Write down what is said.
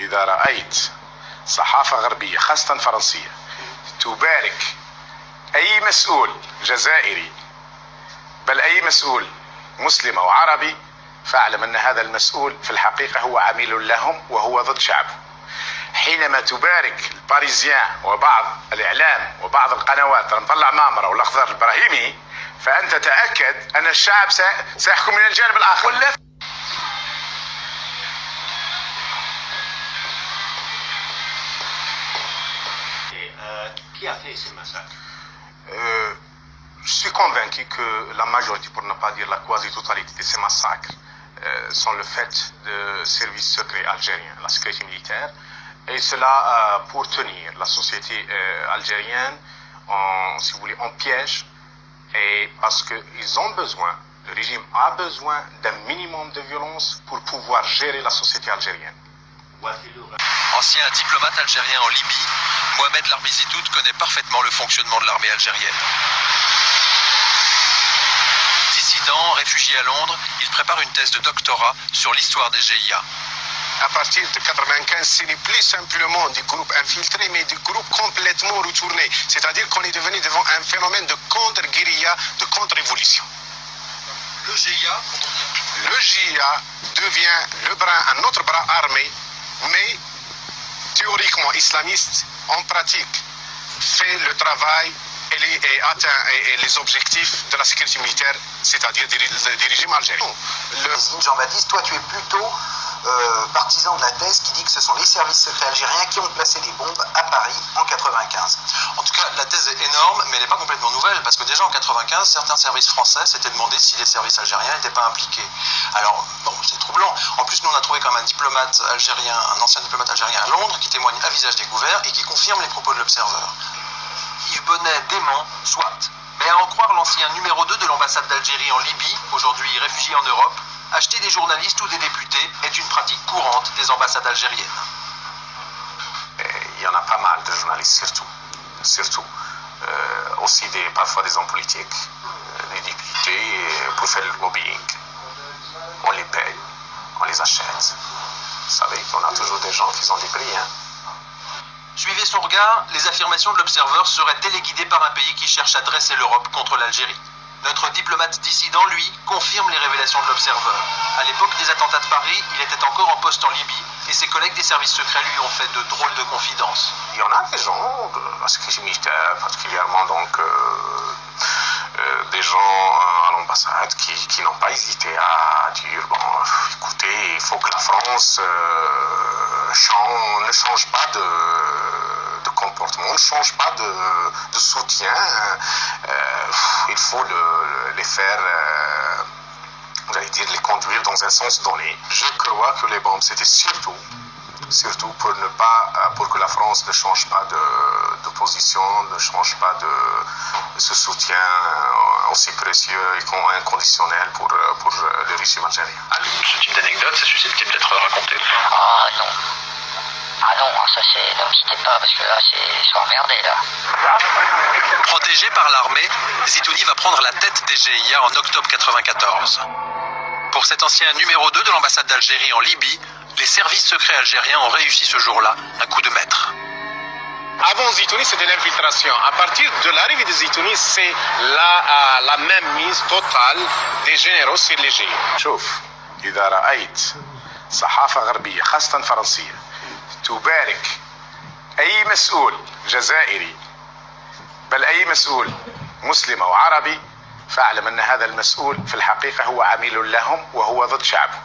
إذا رأيت صحافة غربية خاصة فرنسية تبارك أي مسؤول جزائري بل أي مسؤول مسلم أو عربي، فاعلم أن هذا المسؤول في الحقيقة هو عميل لهم وهو ضد شعبه. حينما تبارك الباريزيان وبعض الإعلام وبعض القنوات نطلع مامرة والأخضر الإبراهيمي، فأنت تأكد أن الشعب سيحكم من الجانب الآخر. Qui a fait ces massacres? Je suis convaincu que la majorité, pour ne pas dire la quasi-totalité de ces massacres, sont le fait de services secrets algériens, la sécurité militaire, et cela pour tenir la société algérienne si vous voulez, en piège, et parce qu'ils ont besoin, le régime a besoin d'un minimum de violence pour pouvoir gérer la société algérienne. Ancien diplomate algérien en Libye, Mohamed Larbizitout connaît parfaitement le fonctionnement de l'armée algérienne. Dissident, réfugié à Londres, il prépare une thèse de doctorat sur l'histoire des GIA. À partir de 1995, ce n'est plus simplement des groupes infiltrés, mais des groupes complètement retournés. C'est-à-dire qu'on est devenu devant un phénomène de contre-guérilla, de contre-révolution. Le GIA Le GIA devient un autre bras armé, mais théoriquement islamiste, en pratique fait le travail et atteint les objectifs de la sécurité militaire, c'est-à-dire des régimes algériens. Jean-Baptiste, toi tu es plutôt partisan de la thèse qui dit que ce sont les services secrets algériens qui ont placé les bombes à Paris en 95. En tout cas, la thèse est énorme, mais elle n'est pas complètement nouvelle, parce que déjà en 95, certains services français s'étaient demandé si les services algériens n'étaient pas impliqués. Alors, bon, c'est troublant. En plus, nous, on a trouvé quand même un diplomate algérien, un ancien diplomate algérien à Londres, qui témoigne à visage découvert et qui confirme les propos de l'Observeur. Yves Bonnet dément, soit. Mais à en croire l'ancien numéro 2 de l'ambassade d'Algérie en Libye, aujourd'hui réfugié en Europe, acheter des journalistes ou des députés est une pratique courante des ambassades algériennes. Il y en a pas mal de journalistes, surtout. Aussi parfois des hommes politiques, des députés, pour faire le lobbying. On les paye, on les achète. Vous savez qu'on a toujours des gens qui ont des prix. Suivez son regard, les affirmations de l'Observeur seraient téléguidées par un pays qui cherche à dresser l'Europe contre l'Algérie. Notre diplomate dissident, lui, confirme les révélations de l'Observeur. À l'époque des attentats de Paris, il était encore en poste en Libye et ses collègues des services secrets lui ont fait de drôles de confidences. Il y en a des gens de la sécurité militaire, particulièrement donc des gens à l'ambassade qui n'ont pas hésité à dire bon, écoutez, il faut que la France ne change pas de comportement, ne change pas de soutien. Il faut les faire, j'allais dire, les conduire dans un sens donné. Je crois que les bombes, c'était surtout pour que la France ne change pas de position, ne change pas de ce soutien aussi précieux et inconditionnel pour le régime algérien. Ce type d'anecdote, c'est susceptible d'être raconté. Ah non. Ah non, ça c'est... Ne me quittez pas, parce que là, je suis emmerdé, là. Protégé par l'armée, Zitouni va prendre la tête des GIA en octobre 1994. Pour cet ancien numéro 2 de l'ambassade d'Algérie en Libye, les services secrets algériens ont réussi ce jour-là un coup de maître. Avant Zitouni, c'était l'infiltration. À partir de l'arrivée de Zitouni, c'est la même mise totale des généraux sur les GIA. شوف إذا رأيت صحافة غربية خاصة فرنسية تبارك أي مسؤول جزائري بل أي مسؤول مسلم أو عربي، فاعلم أن هذا المسؤول في الحقيقة هو عميل لهم وهو ضد شعبه.